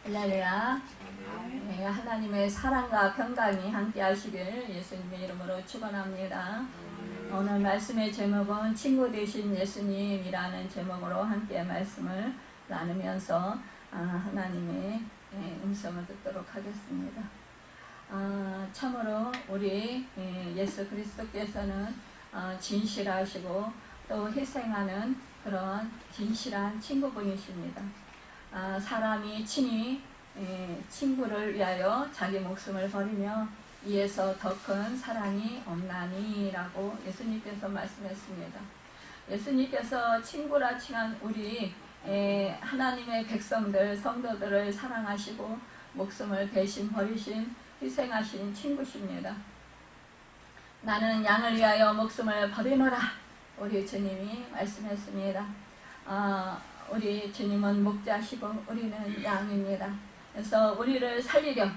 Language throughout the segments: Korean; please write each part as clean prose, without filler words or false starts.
할렐루야. 네, 하나님의 사랑과 평강이 함께 하시길 예수님의 이름으로 축원합니다. 오늘 말씀의 제목은 친구 되신 예수님이라는 제목으로 함께 말씀을 나누면서 하나님의 음성을 듣도록 하겠습니다. 참으로 우리 예수 그리스도께서는 진실하시고 또 희생하는 그런 진실한 친구분이십니다. 사람이 친히 친구를 위하여 자기 목숨을 버리며 이에서 더 큰 사랑이 없나니 라고 예수님께서 말씀했습니다. 예수님께서 친구라 칭한 우리 하나님의 백성들, 성도들을 사랑하시고 목숨을 대신 버리신 희생하신 친구십니다. 나는 양을 위하여 목숨을 버리노라 우리 주님이 말씀했습니다. 우리 주님은 목자시고 우리는 양입니다. 그래서 우리를 살리려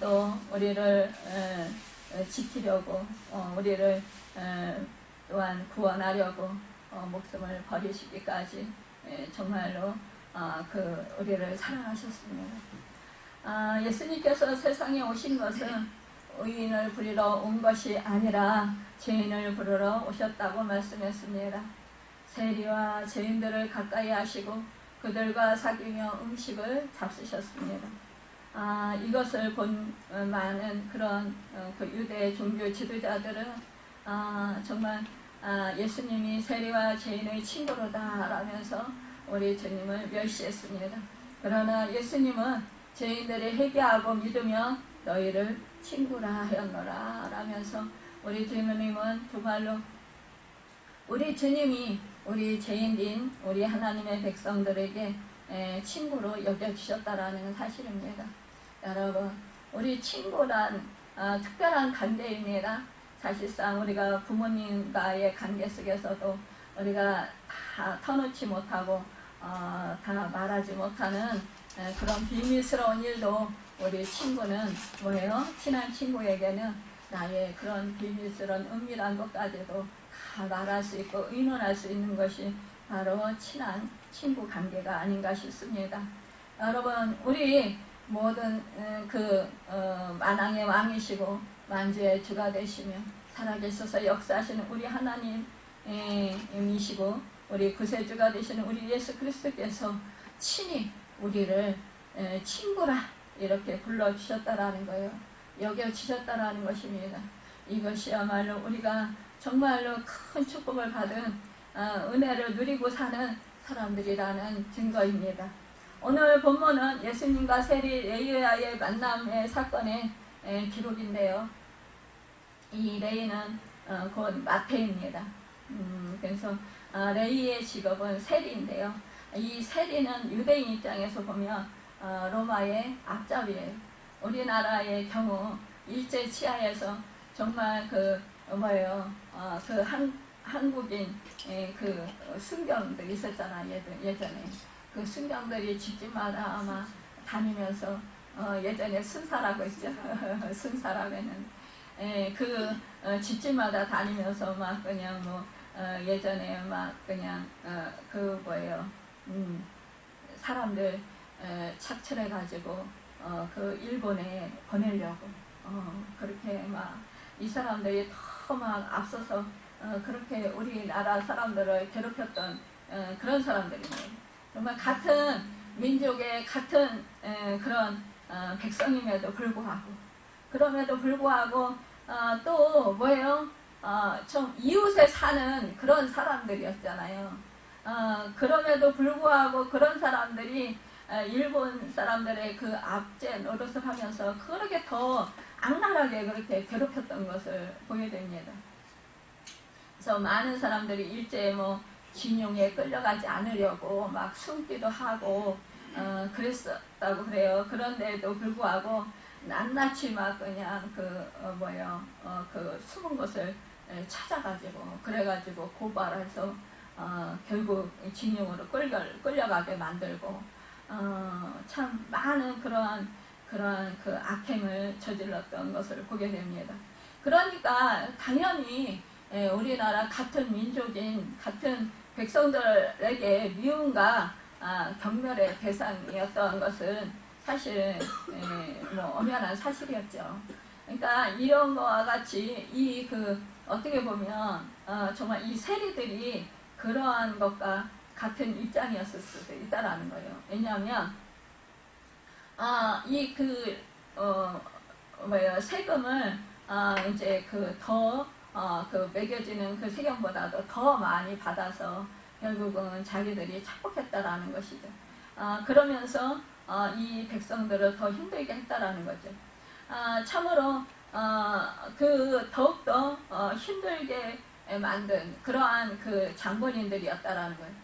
또 우리를 지키려고 우리를 또한 구원하려고 목숨을 버리시기까지 정말로 우리를 사랑하셨습니다. 예수님께서 세상에 오신 것은 의인을 부리러 온 것이 아니라 죄인을 부르러 오셨다고 말씀했습니다. 세리와 죄인들을 가까이 하시고 그들과 사귀며 음식을 잡수셨습니다. 이것을 본 많은 그런 그 유대 종교 지도자들은 정말 예수님이 세리와 죄인의 친구로다 라면서 우리 주님을 멸시했습니다. 그러나 예수님은 죄인들이 회개하고 믿으며 너희를 친구라 하였노라 라면서 우리 주님은 정말로 우리 주님이 우리 죄인인 우리 하나님의 백성들에게 친구로 여겨주셨다라는 사실입니다. 여러분, 우리 친구란 특별한 관계입니다. 사실상 우리가 부모님과의 관계 속에서도 우리가 다 터놓지 못하고 다 말하지 못하는 그런 비밀스러운 일도 우리 친구는 뭐예요? 친한 친구에게는 나의 그런 비밀스러운 은밀한 것까지도 다 말할 수 있고 의논할 수 있는 것이 바로 친한 친구 관계가 아닌가 싶습니다. 여러분, 우리 모든 만왕의 왕이시고 만주의 주가 되시며 살아계셔서 역사하시는 우리 하나님이시고 우리 구세주가 되시는 우리 예수 그리스도께서 친히 우리를 친구라 이렇게 불러주셨다라는 거예요. 여겨주셨다라는 것입니다. 이것이야말로 우리가 정말로 큰 축복을 받은 은혜를 누리고 사는 사람들이라는 증거입니다. 오늘 본문은 예수님과 세리 레이와의 만남의 사건의 기록인데요. 이 레이는 곧 마태입니다. 그래서 레이의 직업은 세리인데요. 이 세리는 유대인 입장에서 보면 로마의 앞잡이에요. 우리나라의 경우 일제 치하에서 정말 한국인 순경들 있었잖아. 예전에 그 순경들이 집집마다 아마 다니면서 예전에 순사라고 있죠. 순사라면은 집집마다 다니면서 막 그냥 예전에 막 그냥 사람들 착취해 가지고 일본에 보내려고 그렇게 막 이 사람들이 더 막 앞서서 그렇게 우리나라 사람들을 괴롭혔던 그런 사람들입니다. 정말 같은 민족의 같은 그런 백성임에도 불구하고 그럼에도 불구하고 또 뭐예요? 좀 이웃에 사는 그런 사람들이었잖아요. 그럼에도 불구하고 그런 사람들이 일본 사람들의 그 압제 노릇을 하면서 그렇게 더 악랄하게 그렇게 괴롭혔던 것을 보게 됩니다. 그래서 많은 사람들이 일제 진용에 끌려가지 않으려고 막 숨기도 하고 그랬었다고 그래요. 그런데도 불구하고 낱낱이 막 그냥 숨은 곳을 찾아가지고 그래가지고 고발해서 결국 진용으로 끌려가게 만들고 참 많은 그러한 그 악행을 저질렀던 것을 보게 됩니다. 그러니까 당연히 우리나라 같은 민족인 같은 백성들에게 미움과 경멸의 대상이었던 것은 사실 뭐 엄연한 사실이었죠. 그러니까 이런 거와 같이 이 어떻게 보면 정말 이 세리들이 그러한 것과 같은 입장이었을 수도 있다라는 거예요. 왜냐하면 이 세금을 이제 매겨지는 그 세금보다도 더 많이 받아서 결국은 자기들이 착복했다라는 것이죠. 그러면서 이 백성들을 더 힘들게 했다라는 거죠. 참으로 더욱더 힘들게 만든 그러한 그 장본인들이었다라는 거예요.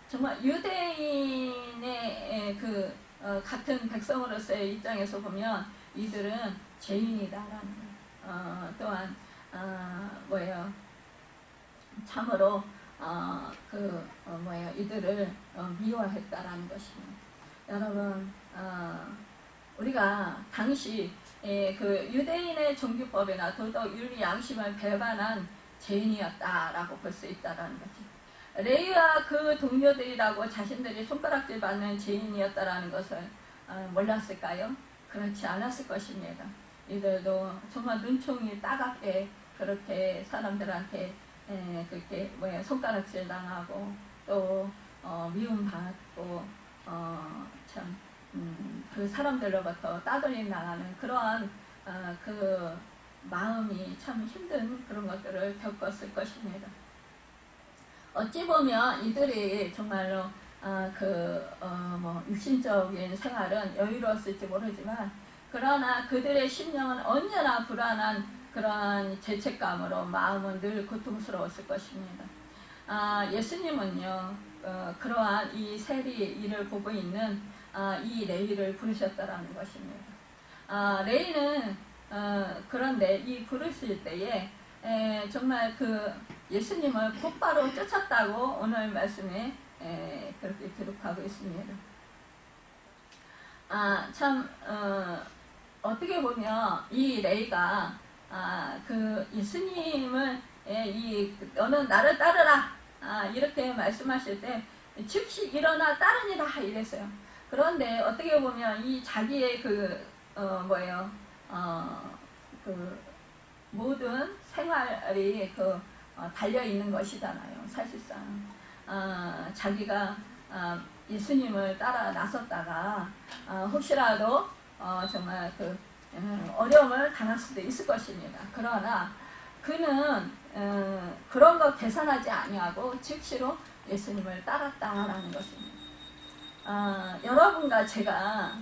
정말 유대인의 같은 백성으로서의 입장에서 보면 이들은 죄인이다라는 거예요. 또한 참으로 이들을 미워했다라는 것입니다. 여러분, 우리가 당시 그 유대인의 종교법이나 도덕, 윤리, 양심을 배반한 죄인이었다라고 볼 수 있다라는 거지. 레위와 그 동료들이라고 자신들이 손가락질 받는 죄인이었다라는 것을 몰랐을까요? 그렇지 않았을 것입니다. 이들도 정말 눈총이 따갑게 그렇게 사람들한테 그렇게 손가락질 당하고 또 미움받고 그 사람들로부터 따돌림 당하는 그러한 그 마음이 참 힘든 그런 것들을 겪었을 것입니다. 어찌 보면 이들이 정말로 육신적인 생활은 여유로웠을지 모르지만 그러나 그들의 심령은 언제나 불안한 그러한 죄책감으로 마음은 늘 고통스러웠을 것입니다. 예수님은요 그러한 이 세리 일을 보고 있는 이 레위를 부르셨다라는 것입니다. 레위는 그런데 이 부르실 때에 정말 예수님을 곧바로 쫓았다고 오늘 말씀에 그렇게 기록하고 있습니다. 어떻게 보면 이 레위가 예수님을 너는 나를 따르라 이렇게 말씀하실 때 즉시 일어나 따르니라 이랬어요. 그런데 어떻게 보면 이 자기의 모든 생활이 달려있는 것이잖아요. 사실상 자기가 예수님을 따라 나섰다가 혹시라도 정말 어려움을 당할 수도 있을 것입니다. 그러나 그는 그런 거 계산하지 아니하고 즉시로 예수님을 따랐다라는 것입니다. 여러분과 제가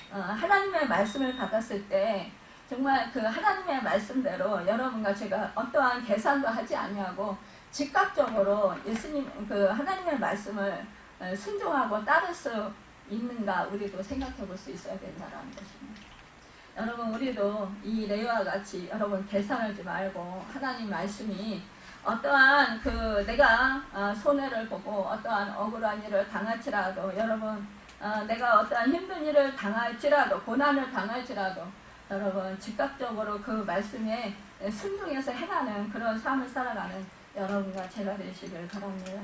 하나님의 말씀을 받았을 때 정말 하나님의 말씀대로 여러분과 제가 어떠한 계산도 하지 아니하고 즉각적으로 예수님 하나님의 말씀을 순종하고 따를 수 있는가 우리도 생각해 볼 수 있어야 된다는 것입니다. 여러분 우리도 이 레위와 같이 여러분 계산하지 말고 하나님 말씀이 어떠한 내가 손해를 보고 어떠한 억울한 일을 당할지라도 여러분 내가 어떠한 힘든 일을 당할지라도 고난을 당할지라도 여러분 즉각적으로 그 말씀에 순종해서 행하는 그런 삶을 살아가는 여러분과 제가 되시길 바랍니다.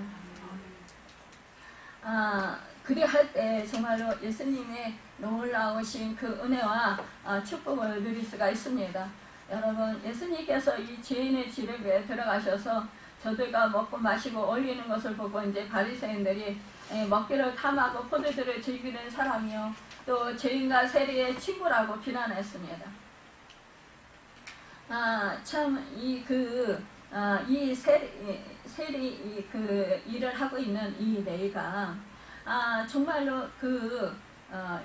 그리할 때 정말로 예수님의 놀라우신 그 은혜와 축복을 누릴 수가 있습니다. 여러분 예수님께서 이 죄인의 지름에 들어가셔서 저들과 먹고 마시고 어울리는 것을 보고 이제 바리새인들이 먹기를 탐하고 포도주를 즐기는 사람이요 또 죄인과 세리의 친구라고 비난했습니다. 이 세리 일을 하고 있는 이 레위가 정말로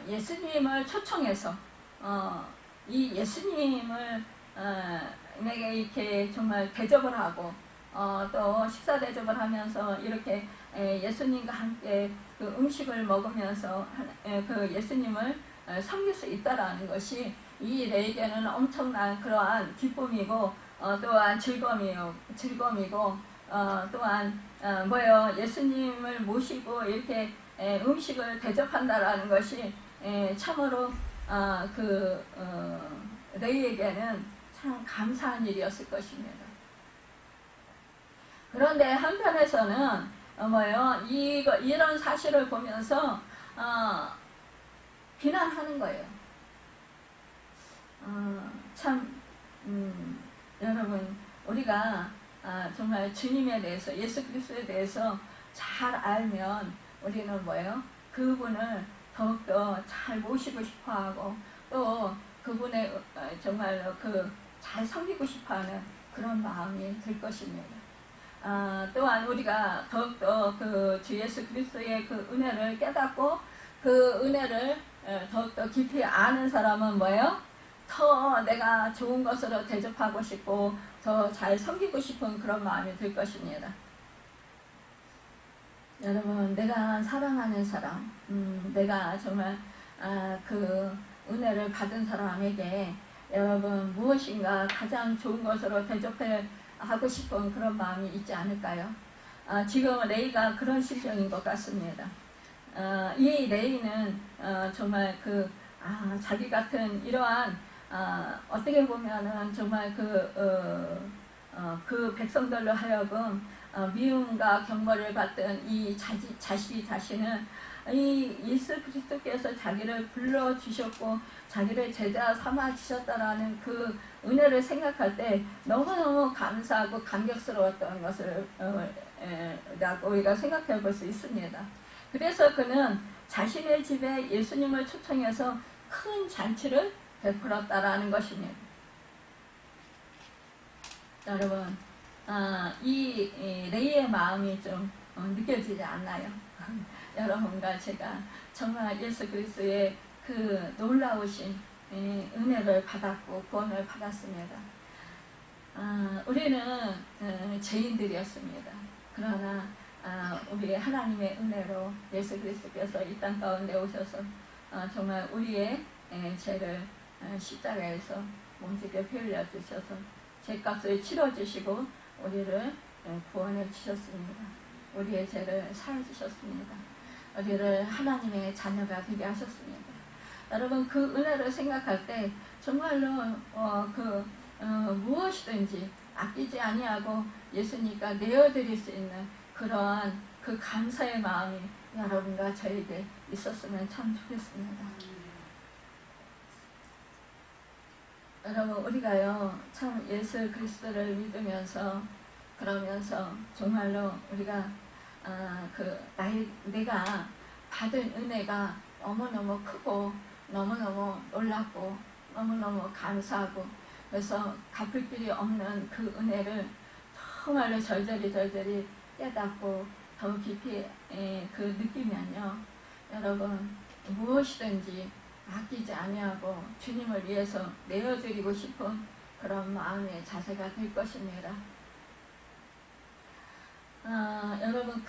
예수님을 초청해서 이 예수님을 내게 이렇게 정말 대접을 하고 또 식사 대접을 하면서 이렇게 예수님과 함께 음식을 먹으면서 예수님을 섬길 수 있다라는 것이 이 레위에게는 엄청난 그러한 기쁨이고 또한 즐거움이고 또한 예수님을 모시고 이렇게 음식을 대접한다라는 것이 참으로 레위에게는 참 감사한 일이었을 것입니다. 그런데 한편에서는 이런 사실을 보면서 비난하는 거예요. 참 여러분 우리가 정말 주님에 대해서 예수 그리스도에 대해서 잘 알면 우리는 뭐예요? 그분을 더욱더 잘 모시고 싶어하고 또 그분의 정말로 잘 섬기고 싶어하는 그런 마음이 들 것입니다. 또한 우리가 더욱더 주 예수 그리스도의 그 은혜를 깨닫고 그 은혜를 더욱더 깊이 아는 사람은 뭐예요? 더 내가 좋은 것으로 대접하고 싶고 더 잘 섬기고 싶은 그런 마음이 들 것입니다. 여러분 내가 사랑하는 사람, 내가 정말 그 은혜를 받은 사람에게 여러분 무엇인가 가장 좋은 것으로 대접하고 싶은 그런 마음이 있지 않을까요? 지금 레이가 그런 심정인 것 같습니다. 이 레이는 정말 자기 같은 이러한 어떻게 보면은 정말 그 백성들로 하여금 미움과 경멸을 받던 이 자식이 자신은 이 예수 그리스도께서 자기를 불러주셨고 자기를 제자 삼아 주셨다라는 그 은혜를 생각할 때 너무너무 감사하고 감격스러웠던 것을 우리가 생각해 볼 수 있습니다. 그래서 그는 자신의 집에 예수님을 초청해서 큰 잔치를 베풀었다라는 것입니다. 여러분 이 레이의 마음이 좀 느껴지지 않나요? 여러분과 제가 정말 예수 그리스도의 그 놀라우신 은혜를 받았고 구원을 받았습니다. 우리는 죄인들이었습니다. 그러나 우리 하나님의 은혜로 예수 그리스도께서 이 땅 가운데 오셔서 정말 우리의 죄를 십자가에서 몸짓게 피 흘려 주셔서 죄값을 치러주시고 우리를 구원해 주셨습니다. 우리의 죄를 사해 주셨습니다. 우리를 하나님의 자녀가 되게 하셨습니다. 여러분 그 은혜를 생각할 때 정말로 무엇이든지 아끼지 아니하고 예수님과 내어드릴 수 있는 그러한 그 감사의 마음이 여러분과 저에게 있었으면 참 좋겠습니다. 여러분 우리가요 참 예수 그리스도를 믿으면서 그러면서 정말로 우리가 내가 받은 은혜가 너무너무 크고 너무너무 놀랍고 너무너무 감사하고 그래서 갚을 길이 없는 그 은혜를 정말로 절절히 깨닫고 더 깊이 느끼면요 여러분 무엇이든지 아끼지 아니하고 주님을 위해서 내어드리고 싶은 그런 마음의 자세가 될 것입니다. 여러분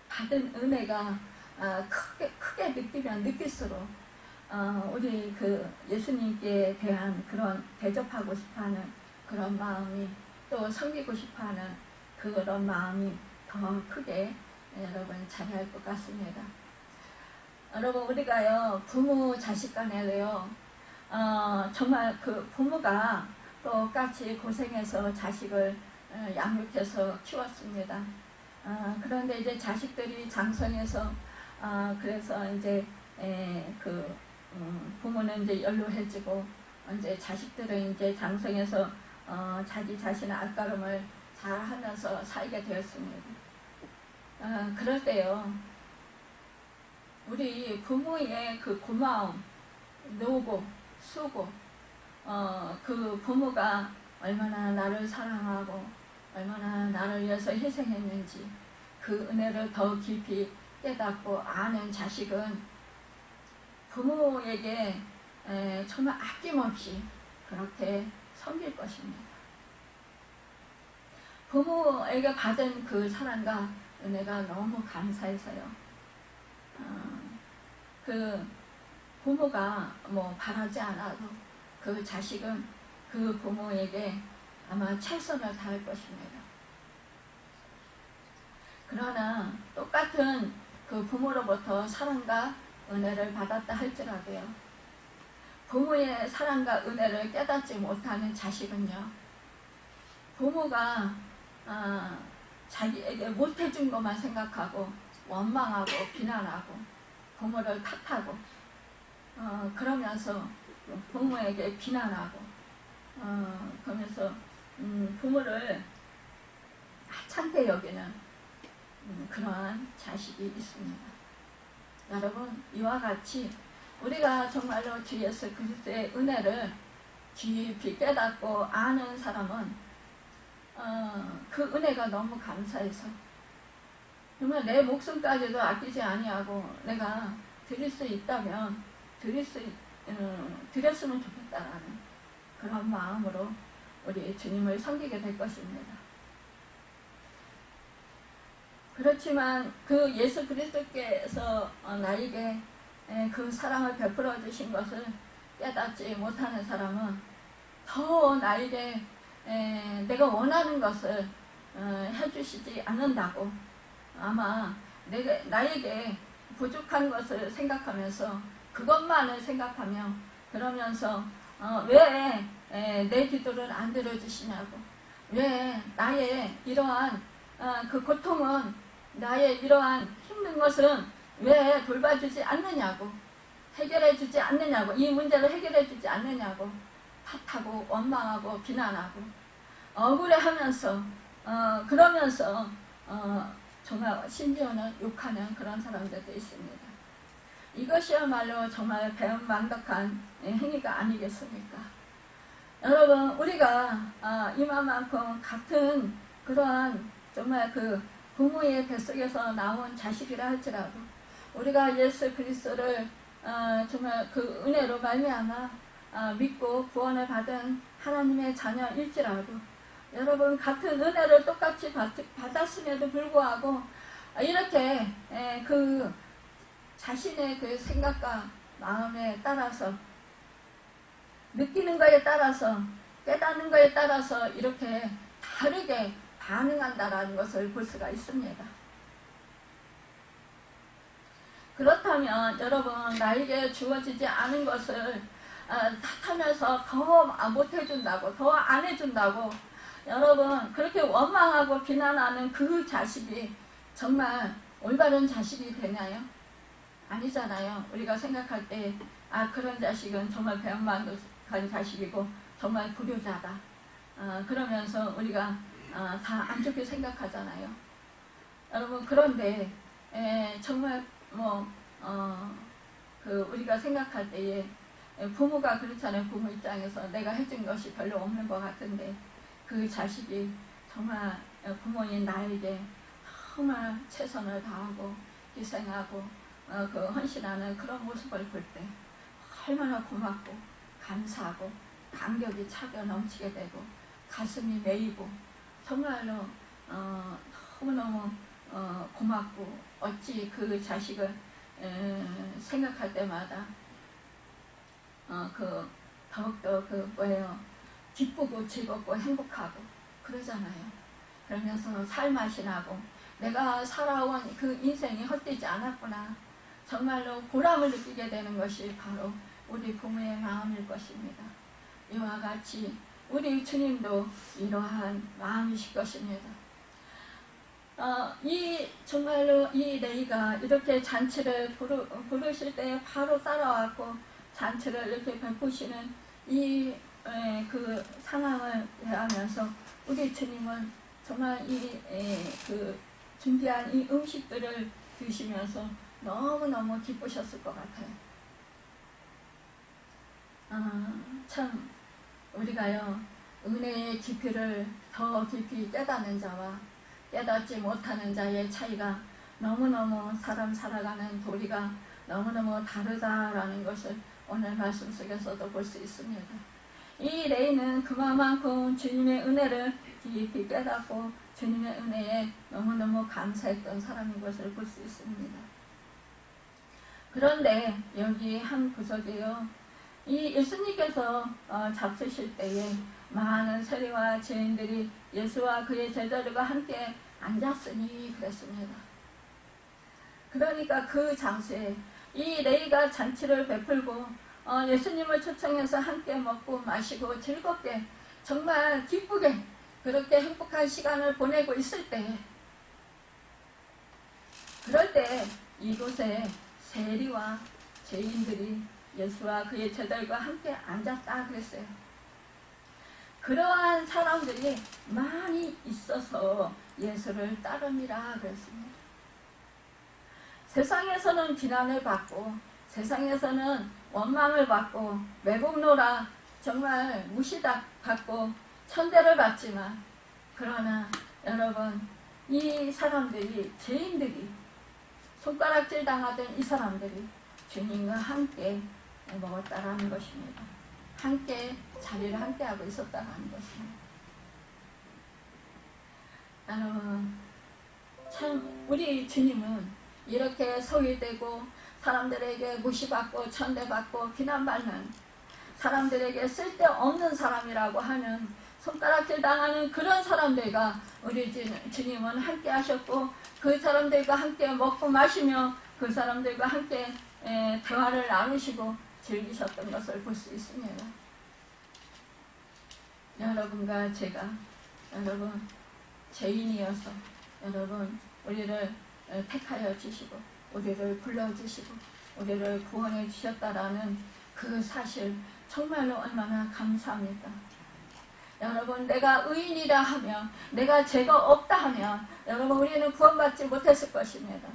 받은 은혜가 크게 느끼면 느낄수록 우리 예수님께 대한 그런 대접하고 싶어하는 그런 마음이 또 섬기고 싶어하는 그런 마음이 더 크게 여러분 자리할 것 같습니다. 여러분 우리가요 부모 자식 간에도요 정말 그 부모가 똑같이 고생해서 자식을 양육해서 키웠습니다. 그런데 이제 자식들이 장성해서 그래서 이제 부모는 이제 연로해지고 이제 자식들은 이제 장성해서 자기 자신의 알가름을 잘 하면서 살게 되었습니다. 그럴 때요 우리 부모의 그 고마움, 노고, 수고 그 부모가 얼마나 나를 사랑하고 얼마나 나를 위해서 희생했는지 그 은혜를 더 깊이 깨닫고 아는 자식은 부모에게 정말 아낌없이 그렇게 섬길 것입니다. 부모에게 받은 그 사랑과 은혜가 너무 감사해서요. 그 부모가 뭐 바라지 않아도 그 자식은 그 부모에게 아마 최선을 다할 것입니다. 그러나 똑같은 그 부모로부터 사랑과 은혜를 받았다 할지라도요. 부모의 사랑과 은혜를 깨닫지 못하는 자식은요. 부모가 자기에게 못해준 것만 생각하고 원망하고 비난하고 부모를 탓하고 그러면서 부모에게 비난하고 그러면서 부모를 하찮게 여기는 그러한 자식이 있습니다. 여러분, 이와 같이 우리가 정말로 주 예수 그리스도의 은혜를 깊이 깨닫고 아는 사람은 그 은혜가 너무 감사해서 정말 내 목숨까지도 아끼지 아니하고 내가 드릴 수 있다면 드렸으면 좋겠다라는 그런 마음으로 우리 주님을 섬기게 될 것입니다. 그렇지만 그 예수 그리스도께서 나에게 그 사랑을 베풀어 주신 것을 깨닫지 못하는 사람은 더 나에게 내가 원하는 것을 해주시지 않는다고 아마 나에게 부족한 것을 생각하면서 그것만을 생각하며 그러면서 왜 내 기도를 안 들어주시냐고, 왜 나의 이러한 그 고통은, 나의 이러한 힘든 것은 왜 돌봐주지 않느냐고, 해결해주지 않느냐고, 이 문제를 해결해주지 않느냐고 탓하고 원망하고 비난하고 억울해하면서 그러면서 정말 심지어는 욕하는 그런 사람들도 있습니다. 이것이야말로 정말 배은망덕한 행위가 아니겠습니까? 여러분, 우리가 이만큼 같은 그러한 정말 그 부모의 뱃속에서 나온 자식이라 할지라도 우리가 예수 그리스도를 정말 그 은혜로 말미암아 믿고 구원을 받은 하나님의 자녀일지라도 여러분, 같은 은혜를 똑같이 받았음에도 불구하고 이렇게 그 자신의 그 생각과 마음에 따라서 느끼는 거에 따라서 깨닫는 거에 따라서 이렇게 다르게 반응한다라는 것을 볼 수가 있습니다. 그렇다면 여러분, 나에게 주어지지 않은 것을 탓하면서 더 못해준다고, 더 안 해준다고 여러분 그렇게 원망하고 비난하는 그 자식이 정말 올바른 자식이 되나요? 아니잖아요. 우리가 생각할 때 그런 자식은 정말 배은망덕한 자식이고 정말 불효자다. 그러면서 우리가 다 안 좋게 생각하잖아요. 여러분, 그런데 정말 우리가 생각할 때에 부모가 그렇잖아요. 부모 입장에서 내가 해준 것이 별로 없는 것 같은데 그 자식이 정말 부모인 나에게 정말 최선을 다하고 희생하고 그 헌신하는 그런 모습을 볼 때 얼마나 고맙고 감사하고 감격이 차게 넘치게 되고 가슴이 메이고 정말로 너무너무 고맙고 어찌 그 자식을 생각할 때마다 더욱더 기쁘고 즐겁고 행복하고 그러잖아요. 그러면서 살맛이 나고 내가 살아온 그 인생이 헛되지 않았구나, 정말로 보람을 느끼게 되는 것이 바로 우리 부모의 마음일 것입니다. 이와 같이 우리 주님도 이러한 마음이실 것입니다. 정말로 이 레이가 이렇게 잔치를 부르실 때 바로 따라왔고 잔치를 이렇게 베푸시는 그 상황을 대하면서 우리 주님은 정말 그 준비한 이 음식들을 드시면서 너무너무 기쁘셨을 것 같아요. 참 우리가요, 은혜의 깊이를 더 깊이 깨닫는 자와 깨닫지 못하는 자의 차이가 너무너무 사람 살아가는 도리가 너무너무 다르다라는 것을 오늘 말씀 속에서도 볼 수 있습니다. 이 레이는 그만큼 주님의 은혜를 깊이 깨닫고 주님의 은혜에 너무너무 감사했던 사람인 것을 볼 수 있습니다. 그런데 여기 한 구석에요, 이 예수님께서 잡수실 때에 많은 세리와 죄인들이 예수와 그의 제자들과 함께 앉았으니 그랬습니다. 그러니까 그 장소에 이 레이가 잔치를 베풀고 예수님을 초청해서 함께 먹고 마시고 즐겁게 정말 기쁘게 그렇게 행복한 시간을 보내고 있을 때, 그럴 때 이곳에 세리와 죄인들이 예수와 그의 제자들과 함께 앉았다 그랬어요. 그러한 사람들이 많이 있어서 예수를 따릅니다 그랬습니다. 세상에서는 비난을 받고 세상에서는 원망을 받고 매국노라 정말 무시받고 천대를 받지만, 그러나 여러분, 이 사람들이, 죄인들이, 손가락질 당하던 이 사람들이 주님과 함께 먹었다라는 것입니다. 함께 자리를 함께 하고 있었다라는 것입니다. 여러분, 참 우리 주님은 이렇게 소외되고 사람들에게 무시받고 천대받고 비난받는, 사람들에게 쓸데없는 사람이라고 하는, 손가락질 당하는 그런 사람들과 우리 주님은 함께 하셨고, 그 사람들과 함께 먹고 마시며 그 사람들과 함께 대화를 나누시고 즐기셨던 것을 볼 수 있습니다. 여러분과 제가, 여러분 죄인이어서 여러분 우리를 택하여 주시고 우리를 불러주시고 우리를 구원해 주셨다라는 그 사실 정말로 얼마나 감사합니까? 여러분, 내가 의인이라 하면, 내가 죄가 없다 하면 여러분 우리는 구원받지 못했을 것입니다.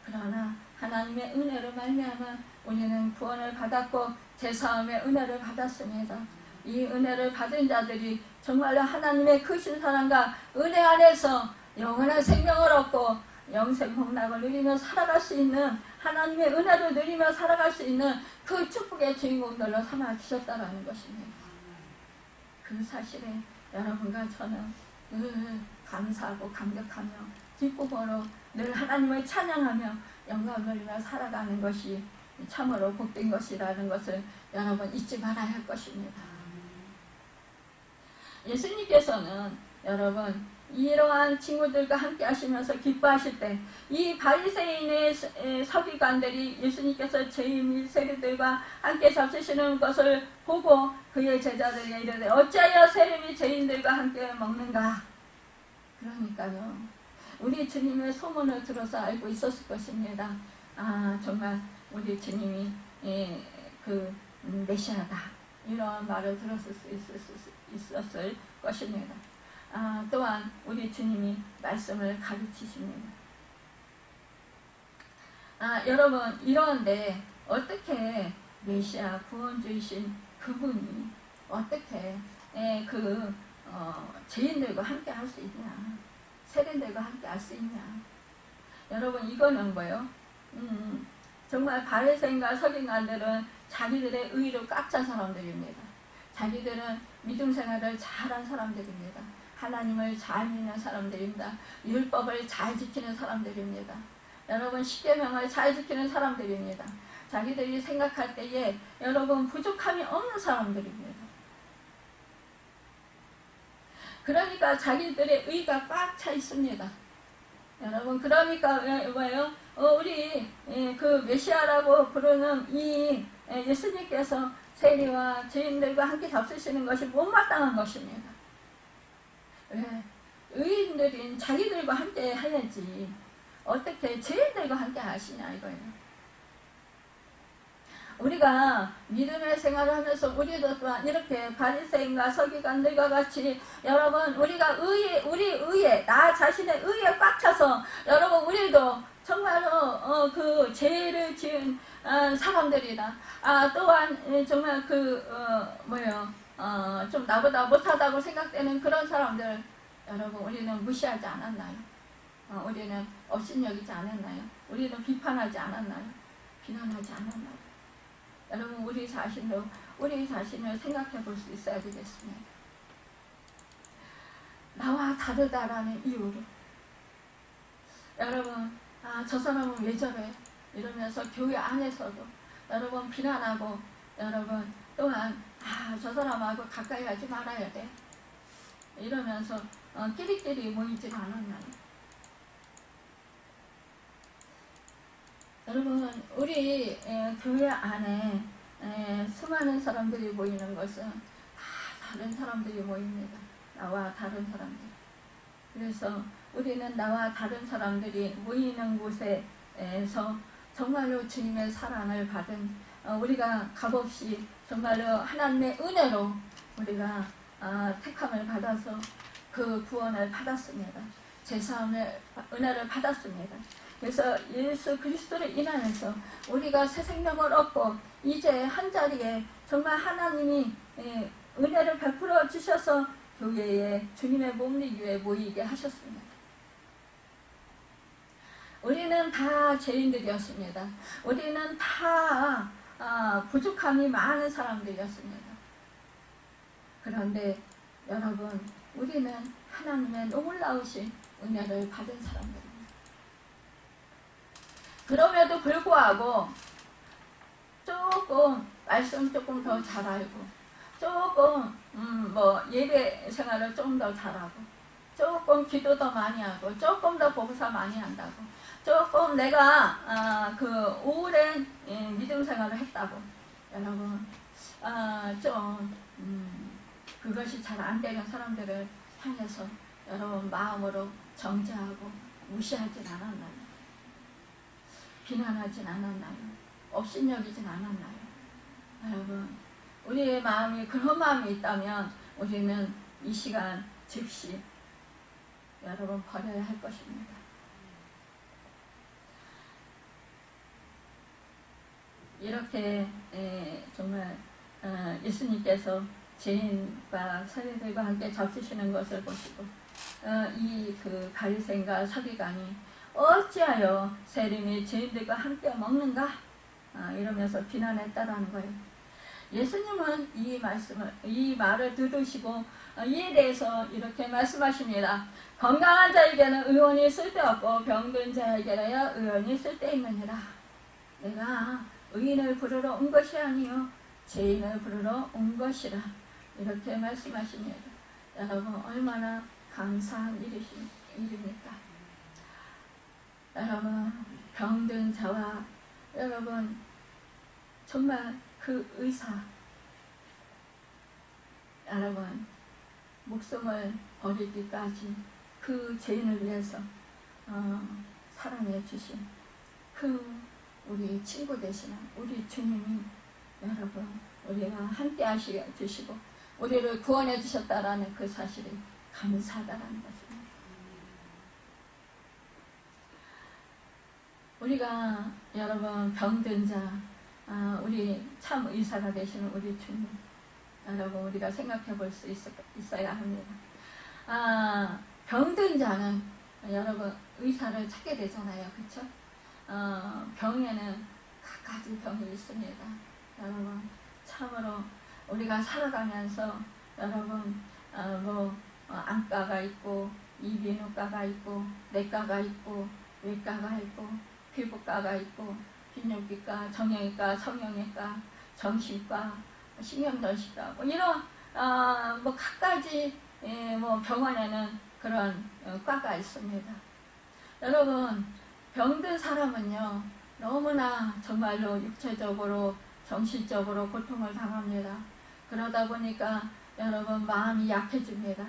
그러나 하나님의 은혜로 말미암아 우리는 구원을 받았고 제사함의 은혜를 받았습니다. 이 은혜를 받은 자들이 정말로 하나님의 크신 사랑과 은혜 안에서 영원한 생명을 얻고 영생 복락을 누리며 살아갈 수 있는, 하나님의 은혜를 누리며 살아갈 수 있는 그 축복의 주인공들로 삼아주셨다는 것입니다. 그 사실에 여러분과 저는 늘 감사하고 감격하며 기쁨으로 늘 하나님을 찬양하며 영광을 돌리며 살아가는 것이 참으로 복된 것이라는 것을 여러분 잊지 말아야 할 것입니다. 예수님께서는 여러분 이러한 친구들과 함께 하시면서 기뻐하실 때 이 바리새인의 서기관들이 예수님께서 죄인 및 세리들과 함께 잡수시는 것을 보고 그의 제자들에게 이르되 어찌하여 세리 및 죄인들과 함께 먹는가? 그러니까요, 우리 주님의 소문을 들어서 알고 있었을 것입니다. 아, 정말 우리 주님이 그 메시아다, 이런 말을 들었을 수 있었을 것입니다. 또한 우리 주님이 말씀을 가르치십니다. 여러분, 이러한데 어떻게 메시아 구원주이신 그분이 어떻게 죄인들과 함께 할 수 있냐, 세리들과 함께 할 수 있냐? 여러분, 이거는 뭐예요? 정말 바리새인과 서기관들은 자기들의 의로 꽉 찬 사람들입니다. 자기들은 믿음 생활을 잘한 사람들입니다. 하나님을 잘 믿는 사람들입니다. 율법을 잘 지키는 사람들입니다. 여러분, 십계명을 잘 지키는 사람들입니다. 자기들이 생각할 때에 여러분 부족함이 없는 사람들입니다. 그러니까 자기들의 의가 꽉 차 있습니다. 여러분, 그러니까 뭐예요? 우리 그 메시아라고 부르는 이 예수님께서 세리와 죄인들과 함께 잡수시는 것이 못마땅한 것입니다. 왜? 의인들인 자기들과 함께 해야지 어떻게 죄인들과 함께 하시냐 이거예요. 우리가 믿음의 생활을 하면서 우리도 또한 이렇게 바리새인과 서기관들과 같이 여러분 우리가 우리 의에, 나 자신의 의에 꽉 차서 여러분 우리도 정말로 그 죄를 지은 사람들이다. 또한 정말 좀 나보다 못하다고 생각되는 그런 사람들 여러분 우리는 무시하지 않았나요? 우리는 업신여기지 않았나요? 우리는 비판하지 않았나요? 비난하지 않았나요? 여러분, 우리 자신을 생각해 볼 수 있어야 되겠습니다. 나와 다르다라는 이유로 여러분, 저 사람은 왜 저래? 이러면서 교회 안에서도 여러분 비난하고, 여러분 또한 저 사람하고 가까이 하지 말아야 돼, 이러면서 끼리끼리 모이지 않았나요? 여러분, 우리 교회 안에 수많은 사람들이 모이는 것은 다른 사람들이 모입니다. 나와 다른 사람들. 그래서 우리는 나와 다른 사람들이 모이는 곳에서 정말로 주님의 사랑을 받은 우리가 값없이 정말로 하나님의 은혜로 우리가 택함을 받아서 그 구원을 받았습니다. 제사함의 은혜를 받았습니다. 그래서 예수 그리스도로 인하여서 우리가 새 생명을 얻고 이제 한자리에 정말 하나님이 은혜를 베풀어 주셔서 교회에 주님의 몸이 위에 모이게 하셨습니다. 우리는 다 죄인들이었습니다. 우리는 다 부족함이 많은 사람들이었습니다. 그런데 여러분, 우리는 하나님의 놀라우신 은혜를 받은 사람들입니다. 그럼에도 불구하고 조금 말씀 조금 더 잘 알고, 조금 예배 생활을 좀 더 잘하고, 조금 기도 더 많이 하고, 조금 더 봉사 많이 한다고, 조금 내가 그 오랜 믿음 생활을 했다고, 여러분 그것이 잘 안 되는 사람들을 향해서 여러분 마음으로 정죄하고 무시하진 않았나요? 비난하진 않았나요? 업신여기진 않았나요? 여러분, 우리의 마음이 그런 마음이 있다면 우리는 이 시간 즉시 여러분 버려야 할 것입니다. 이렇게 정말 예수님께서 죄인과 세리들과 함께 잡수시는 것을 보시고 이 그 바리새인과 서기관이 어찌하여 세리 죄인들과 함께 먹는가? 이러면서 비난했다라는 거예요. 예수님은 이 말을 들으시고 이에 대해서 이렇게 말씀하십니다. 건강한 자에게는 의원이 쓸데없고 병든 자에게야 의원이 쓸데있느니라. 내가 의인을 부르러 온 것이 아니요 죄인을 부르러 온 것이라. 이렇게 말씀하십니다. 여러분, 얼마나 감사한 일입니까? 여러분, 병든 자와 여러분 정말 그 의사, 여러분 목숨을 버리기까지 그 죄인을 위해서 사랑해 주신 그 우리 친구 되시는 우리 주님이 여러분 우리가 함께 하시고 우리를 구원해 주셨다라는 그 사실이 감사하다는 것입니다. 우리가 여러분 병든 자, 우리 참 의사가 되시는 우리 주님, 여러분 우리가 생각해 볼 수 있어야 합니다. 병든 자는 여러분 의사를 찾게 되잖아요, 그렇죠? 병에는 갖가지 병이 있습니다. 여러분 참으로 우리가 살아가면서 여러분 안과가 있고 이비인후과가 있고 내과가 있고 외과가 있고 피부과가 있고 비뇨기과, 정형외과, 성형외과, 정신과, 신경전시과 이런 갖가지 병원에는 그런 과가 있습니다. 여러분 병든 사람은요 너무나 정말로 육체적으로 정신적으로 고통을 당합니다. 그러다 보니까 여러분 마음이 약해집니다.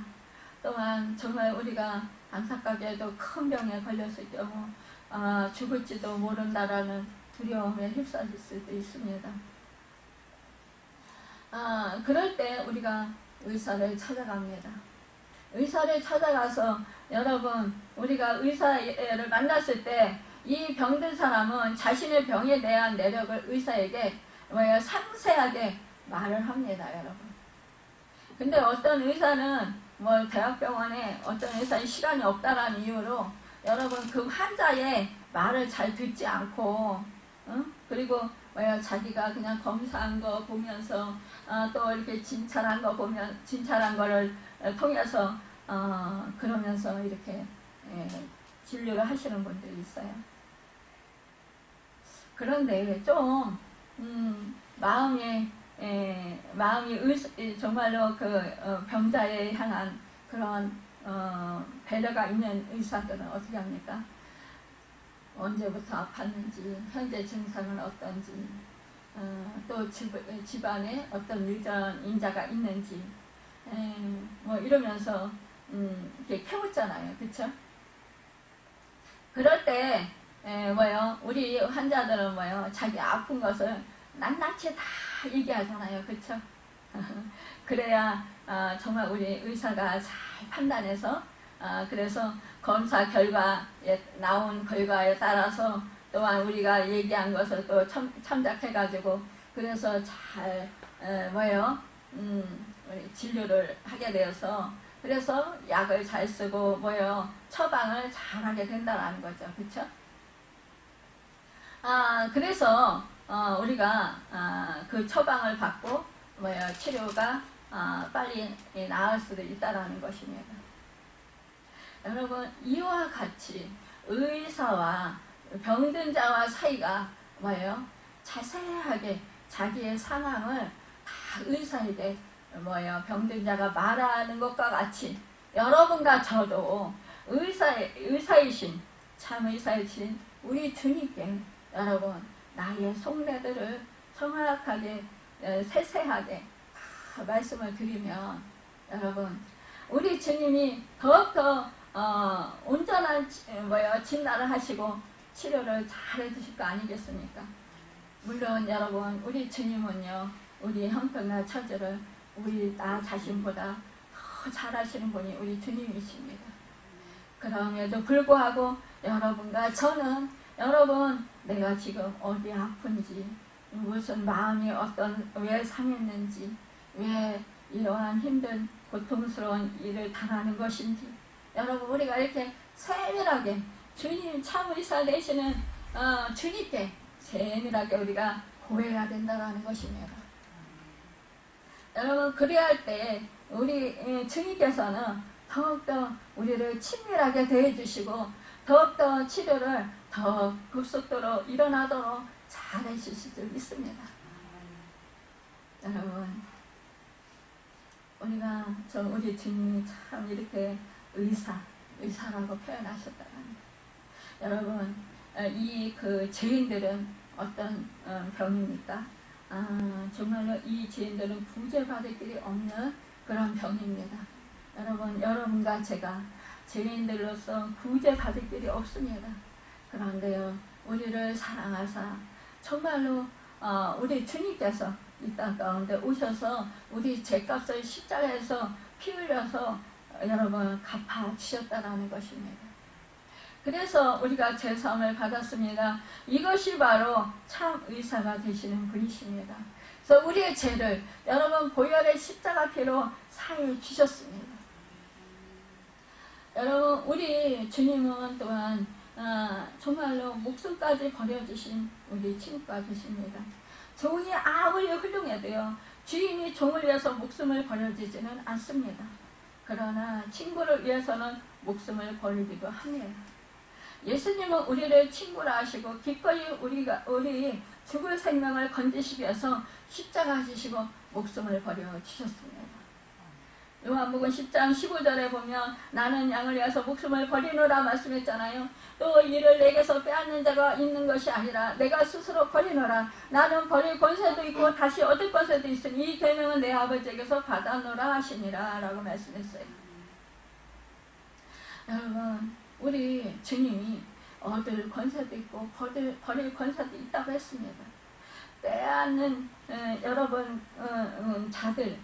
또한 정말 우리가 안타깝게도 큰 병에 걸렸을 경우 죽을지도 모른다라는 두려움에 휩싸일 수도 있습니다. 그럴 때 우리가 의사를 찾아갑니다. 의사를 찾아가서 여러분 우리가 의사를 만났을 때 이 병든 사람은 자신의 병에 대한 내력을 의사에게 상세하게 말을 합니다, 여러분. 근데 어떤 의사는 대학병원에 어떤 의사는 시간이 없다라는 이유로 여러분 그 환자의 말을 잘 듣지 않고 그리고 자기가 그냥 검사한 거 보면서 또 이렇게 진찰한 거를 통해서 그러면서 이렇게 진료를 하시는 분들이 있어요. 그런데 좀 마음이 정말로 그 병자에 향한 그런 배려가 있는 의사들은 어떻게 합니까? 언제부터 아팠는지, 현재 증상은 어떤지, 또 집안에 어떤 유전 인자가 있는지, 이러면서 이렇게 캐묻잖아요, 그렇죠? 그럴 때 뭐요? 우리 환자들은 뭐요? 자기 아픈 것을 낱낱이 다 얘기하잖아요. 그쵸? 그래야 정말 우리 의사가 잘 판단해서 그래서 검사 결과에 나온 결과에 따라서 또한 우리가 얘기한 것을 또 참작해가지고 그래서 잘 뭐요? 우리 진료를 하게 되어서 그래서 약을 잘 쓰고 뭐요? 처방을 잘 하게 된다는 거죠. 그쵸? 그래서 우리가 그 처방을 받고 뭐야 치료가 빨리 나을 수도 있다라는 것입니다. 여러분 이와 같이 의사와 병든 자와 사이가 뭐예요? 자세하게 자기의 상황을 다 의사에게 뭐예요? 병든 자가 말하는 것과 같이 여러분과 저도 의사이신 참 의사이신 우리 주님께 여러분 나의 속내들을 정확하게 세세하게 다 말씀을 드리면 여러분 우리 주님이 더욱더 온전한 진단을 하시고 치료를 잘 해주실 거 아니겠습니까? 물론 여러분 우리 주님은요 우리 형편과 처지를 우리 나 자신보다 더 잘하시는 분이 우리 주님이십니다. 그럼에도 불구하고 여러분과 저는 여러분 내가 지금 어디 아픈지 무슨 마음이 왜 상했는지 왜 이러한 힘든 고통스러운 일을 당하는 것인지 여러분 우리가 이렇게 세밀하게 주님 참 의사 되시는 주님께 세밀하게 우리가 고해야 된다는 것입니다. 여러분 그래야 할 때 우리 주님께서는 더욱더 우리를 친밀하게 대해주시고 더욱더 치료를 더 급속도로 일어나도록 잘 해주실 수 있습니다. 여러분 우리 주님이 참 이렇게 의사라고 표현하셨다는 여러분 이 그 죄인들은 어떤 병입니까? 정말로 이 죄인들은 구제받을 길이 없는 그런 병입니다. 여러분과 제가 죄인들로서 구제받을 길이 없습니다. 그런데요 우리를 사랑하사 정말로 우리 주님께서 이 땅 가운데 오셔서 우리 죄값을 십자가에서 피 흘려서 여러분 갚아주셨다는 것입니다. 그래서 우리가 죄사함을 받았습니다. 이것이 바로 참 의사가 되시는 분이십니다. 그래서 우리의 죄를 여러분 보혈의 십자가 피로 사해 주셨습니다. 여러분 우리 주님은 또한 정말로 목숨까지 버려주신 우리 친구가 되십니다. 종이 아무리 훌륭해도요 주인이 종을 위해서 목숨을 버려주지는 않습니다. 그러나 친구를 위해서는 목숨을 버리기도 합니다. 예수님은 우리를 친구라 하시고 기꺼이 우리 죽을 생명을 건지시기 위해서 십자가 지시고 목숨을 버려주셨습니다. 요한복음 10장 15절에 보면 나는 양을 위해서 목숨을 버리노라 말씀했잖아요. 또 이를 내게서 빼앗는 자가 있는 것이 아니라 내가 스스로 버리노라. 나는 버릴 권세도 있고 다시 얻을 권세도 있으니 이 계명은 내 아버지에게서 받아노라 하시니라 라고 말씀했어요. 여러분 우리 주님이 얻을 권세도 있고 버릴 권세도 있다고 했습니다. 빼앗는 여러분 자들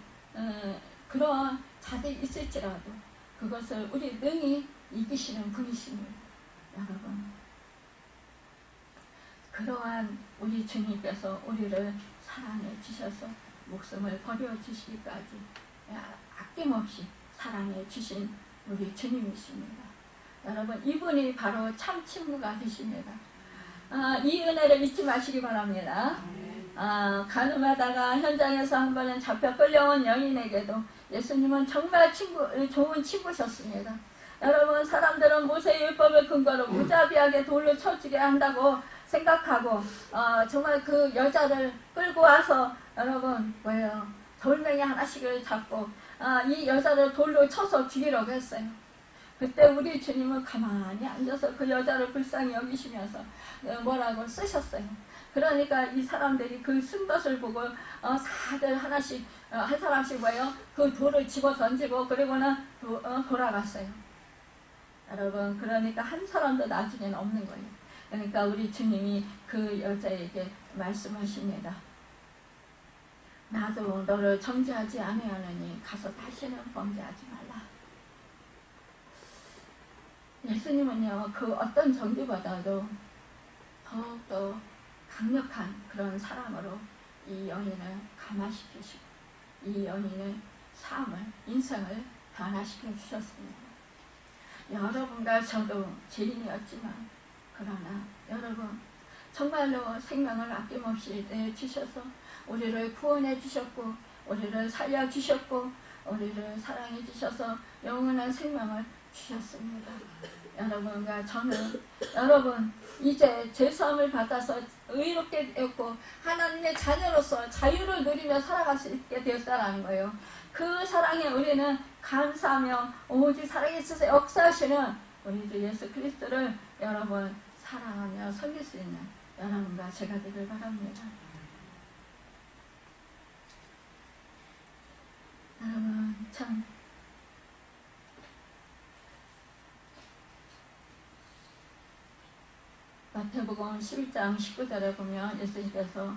그런 자들이 있을지라도 그것을 우리 능히 이기시는 분이십니다. 여러분 그러한 우리 주님께서 우리를 사랑해 주셔서 목숨을 버려주시기까지 아낌없이 사랑해 주신 우리 주님이십니다. 여러분 이분이 바로 참 친구가 되십니다. 이 은혜를 잊지 마시기 바랍니다. 가늠하다가 현장에서 한 번은 잡혀 끌려온 여인에게도 예수님은 정말 좋은 친구셨습니다. 여러분 사람들은 모세의 율법을 근거로 무자비하게 돌로 쳐주게 한다고 생각하고 정말 그 여자를 끌고 와서 여러분 돌멩이 하나씩을 잡고 이 여자를 돌로 쳐서 죽이려고 했어요. 그때 우리 주님은 가만히 앉아서 그 여자를 불쌍히 여기시면서 뭐라고 쓰셨어요. 그러니까 이 사람들이 그 쓴 것을 보고 다들 하나씩 한 사람씩 그 돌을 집어 던지고 그리고는 돌아갔어요. 여러분 그러니까 한 사람도 나중에는 없는 거예요. 그러니까 우리 주님이 그 여자에게 말씀하십니다. 나도 너를 정죄하지 아니하느니 가서 다시는 범죄하지 말라. 예수님은요, 그 어떤 정죄보다도 더욱더 강력한 그런 사랑으로 이 여인을 감화시키시고 이 여인의 삶을, 인생을 변화시켜 주셨습니다. 여러분과 저도 죄인이었지만 그러나 여러분 정말로 생명을 아낌없이 내주셔서 우리를 구원해 주셨고 우리를 살려 주셨고 우리를 사랑해 주셔서 영원한 생명을 주셨습니다. 여러분과 저는 여러분 이제 죄사함을 받아서 의롭게 되었고 하나님의 자녀로서 자유를 누리며 살아갈 수 있게 되었다는 거예요. 그 사랑에 우리는 감사하며 오직 사랑에 있어서 역사하시는 우리 주 예수 그리스도를 여러분 사랑하며 섬길 수 있는 여러분과 제가 되길 바랍니다. 여러분 참 마태복음 11장 19절에 보면 예수님께서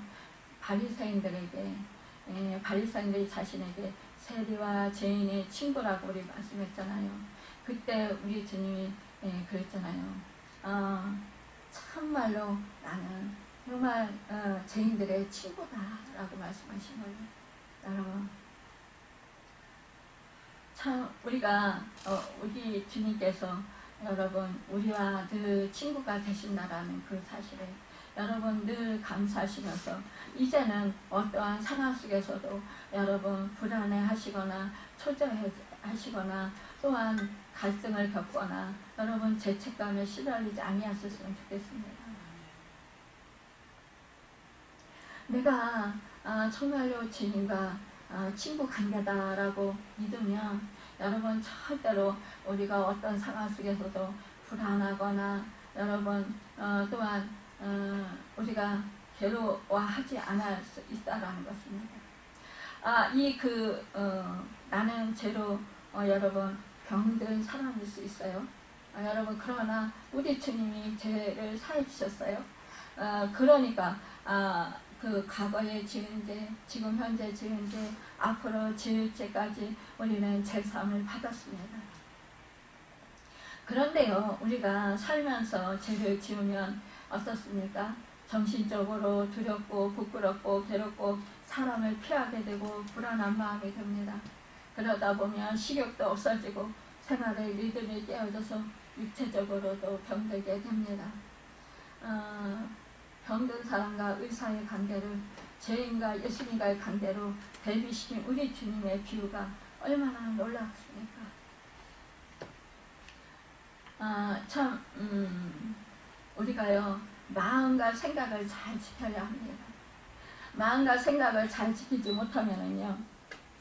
바리새인들에게 바리새인들이 자신에게 세리와 죄인의 친구라고 우리 말씀했잖아요. 그때 우리 주님이 그랬잖아요. 참말로 나는 정말 죄인들의 친구다라고 말씀하신 거예요. 여러분 참 우리가 우리 주님께서 여러분 우리와 늘 친구가 되신다라는 그 사실에 여러분 늘 감사하시면서 이제는 어떠한 상황 속에서도 여러분 불안해하시거나 초조해하시거나 또한 갈등을 겪거나 여러분 죄책감에 시달리지 아니하셨으면 좋겠습니다. 내가 정말로 주님과 친구 관계다라고 믿으면 여러분 절대로 우리가 어떤 상황 속에서도 불안하거나 여러분 또한 우리가 괴로워하지 않을 수 있다라는 것입니다. 나는 죄로 여러분 병든 사람일 수 있어요. 여러분 그러나 우리 주님이 죄를 사해 주셨어요. 그러니까 그 과거에 지은 죄, 지금 현재 지은 죄, 앞으로 지을 죄까지 우리는 죄사함을 받았습니다. 그런데요, 우리가 살면서 죄를 지으면 어떻습니까? 정신적으로 두렵고 부끄럽고 괴롭고 사람을 피하게 되고 불안한 마음이 듭니다. 그러다 보면 식욕도 없어지고 생활의 리듬이 깨어져서 육체적으로도 병들게 됩니다. 병든 사람과 의사의 관계를 죄인과 예수님과의 관계로 대비시킨 우리 주님의 비유가 얼마나 놀랍습니까? 우리가요 마음과 생각을 잘 지켜야 합니다. 마음과 생각을 잘 지키지 못하면은요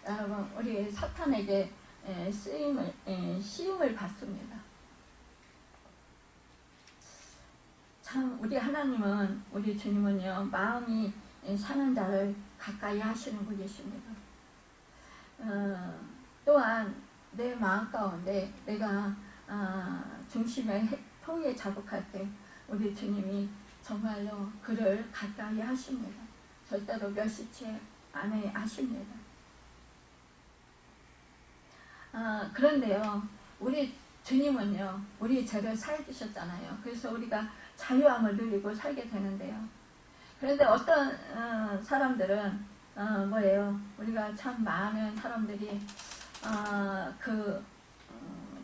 여러분 우리 사탄에게 시험을 받습니다. 참 우리 하나님은 우리 주님은요 마음이 상한 자를 가까이 하시는 분이십니다. 또한 내 마음 가운데 내가 중심의 통에 자극할 때 우리 주님이 정말로 그를 가까이 하십니다. 절대로 멸시치 않아 하십니다. 그런데요 우리 주님은요 우리 죄를 사해 주셨잖아요. 그래서 우리가 자유함을 누리고 살게 되는데요. 그런데 어떤 사람들은 뭐예요? 우리가 참 많은 사람들이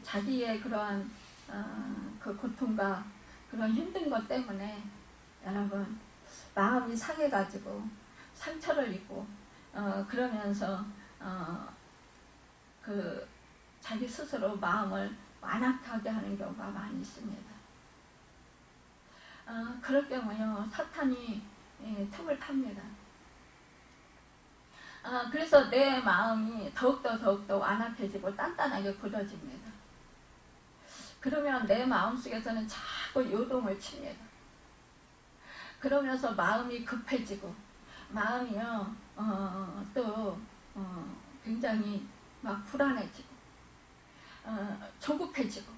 자기의 그러한 그 고통과 그런 힘든 것 때문에 여러분 마음이 상해가지고 상처를 입고 그러면서 자기 스스로 마음을 완악하게 하는 경우가 많이 있습니다. 그럴 경우요 사탄이 틈을 탑니다. 그래서 내 마음이 더욱더 완악해지고 단단하게 굳어집니다. 그러면 내 마음속에서는 자꾸 요동을 칩니다. 그러면서 마음이 급해지고 마음이요 굉장히 막 불안해지고 조급해지고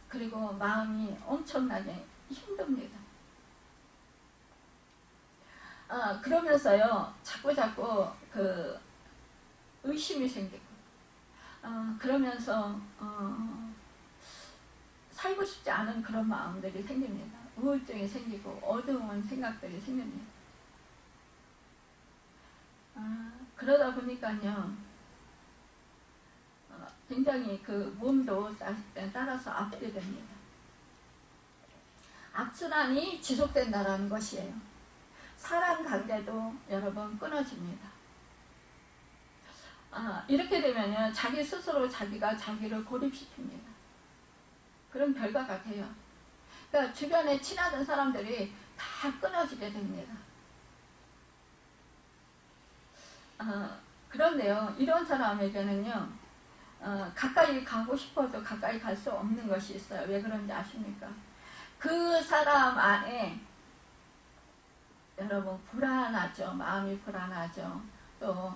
그리고 마음이 엄청나게 힘듭니다. 그러면서요 자꾸 그 의심이 생기고 그러면서 살고 싶지 않은 그런 마음들이 생깁니다. 우울증이 생기고 어두운 생각들이 생깁니다. 그러다 보니까요 굉장히 그 몸도 따라서 아프게 됩니다. 악순환이 지속된다는 것이에요. 사람 관계도 여러분 끊어집니다. 이렇게 되면요 자기 스스로 자기가 자기를 고립시킵니다. 그런 결과가 돼요. 그러니까 주변에 친하던 사람들이 다 끊어지게 됩니다. 그런데요 이런 사람에게는요 가까이 가고 싶어도 가까이 갈 수 없는 것이 있어요. 왜 그런지 아십니까? 그 사람 안에 여러분 불안하죠. 마음이 불안하죠. 또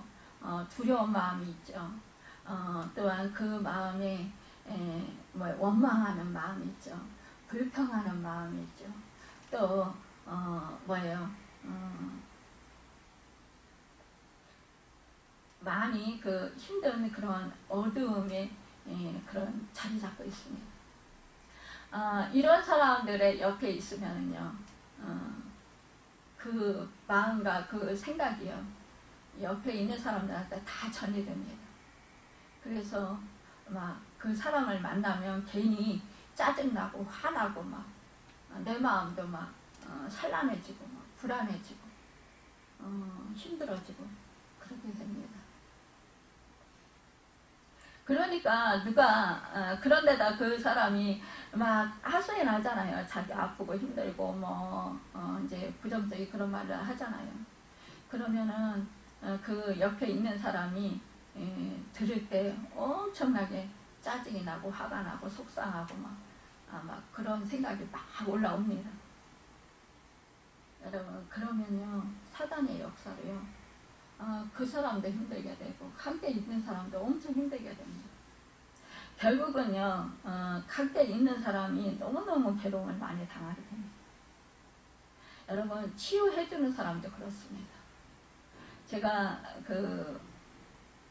두려운 마음이 있죠. 또한 그 마음에 원망하는 마음이 있죠. 불평하는 마음이 있죠. 또 많이 그 힘든 그런 어두움에 그런 자리 잡고 있습니다. 이런 사람들의 옆에 있으면요 그 마음과 그 생각이요 옆에 있는 사람들한테 다 전이됩니다. 그래서 막 그 사람을 만나면 괜히 짜증나고 화나고 막 내 마음도 막 산란해지고 막 불안해지고 힘들어지고 그렇게 됩니다. 그러니까 누가 그런데다 그 사람이 막 하소연 하잖아요. 자기 아프고 힘들고 이제 부정적인 그런 말을 하잖아요. 그러면은 그 옆에 있는 사람이 들을 때 엄청나게 짜증이 나고 화가 나고 속상하고 막 그런 생각이 막 올라옵니다. 여러분 그러면요 사단의 역사로요 그 사람도 힘들게 되고 함께 있는 사람도 엄청 힘들게 됩니다. 결국은요 함께 있는 사람이 너무너무 괴로움을 많이 당하게 됩니다. 여러분 치유해주는 사람도 그렇습니다. 제가 그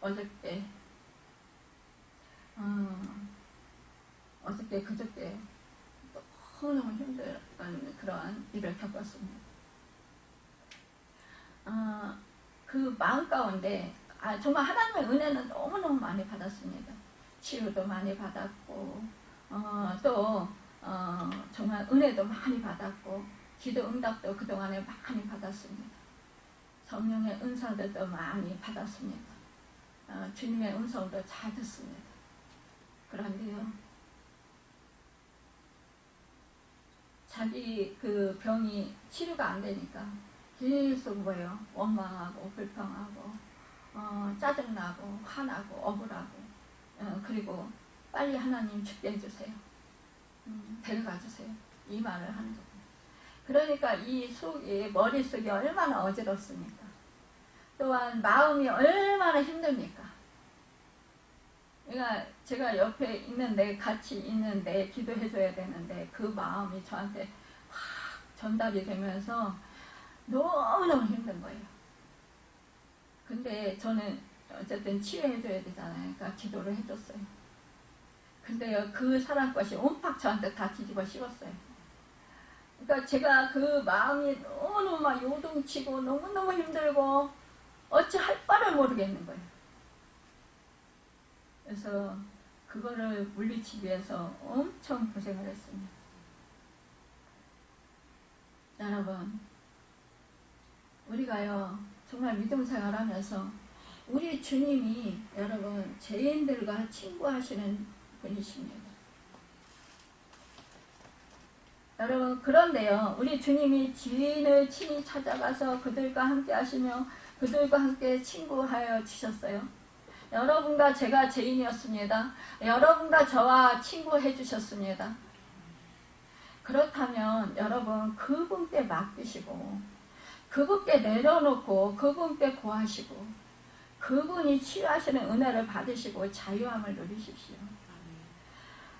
어저께 그저께 너무너무 힘들었던 그러한 일을 겪었습니다. 그 마음 가운데 정말 하나님의 은혜는 너무너무 많이 받았습니다. 치유도 많이 받았고 또 정말 은혜도 많이 받았고 기도 응답도 그동안에 많이 받았습니다. 성령의 은사들도 많이 받았습니다. 주님의 음성도 잘 듣습니다. 그런데요 자기 그 병이 치료가 안 되니까 계속 원망하고 불평하고 짜증나고 화나고 억울하고 그리고 빨리 하나님 죽게 해주세요. 데려가 주세요. 이 말을 하는 겁니다. 그러니까 이 속이 머릿속이 얼마나 어지럽습니까? 또한 마음이 얼마나 힘듭니까? 그러니까 제가 옆에 있는데 같이 있는데 기도해줘야 되는데 그 마음이 저한테 확 전달이 되면서 너무너무 힘든 거예요. 근데 저는 어쨌든 치유해줘야 되잖아요. 그러니까 기도를 해줬어요. 근데요 그 사람 것이 온팍 저한테 다 뒤집어 씌웠어요. 그러니까 제가 그 마음이 너무너무 막 요동치고 너무너무 힘들고 어찌 할 바를 모르겠는 거예요. 그래서 그거를 물리치기 위해서 엄청 고생을 했습니다. 여러분 우리가요 정말 믿음 생활하면서 우리 주님이 여러분 죄인들과 친구하시는 분이십니다. 여러분 그런데요 우리 주님이 지인을 친히 찾아가서 그들과 함께 하시며 그들과 함께 친구하여 주셨어요. 여러분과 제가 죄인이었습니다. 여러분과 저와 친구해 주셨습니다. 그렇다면 여러분 그분께 맡기시고 그분께 내려놓고 그분께 구하시고 그분이 치유하시는 은혜를 받으시고 자유함을 누리십시오.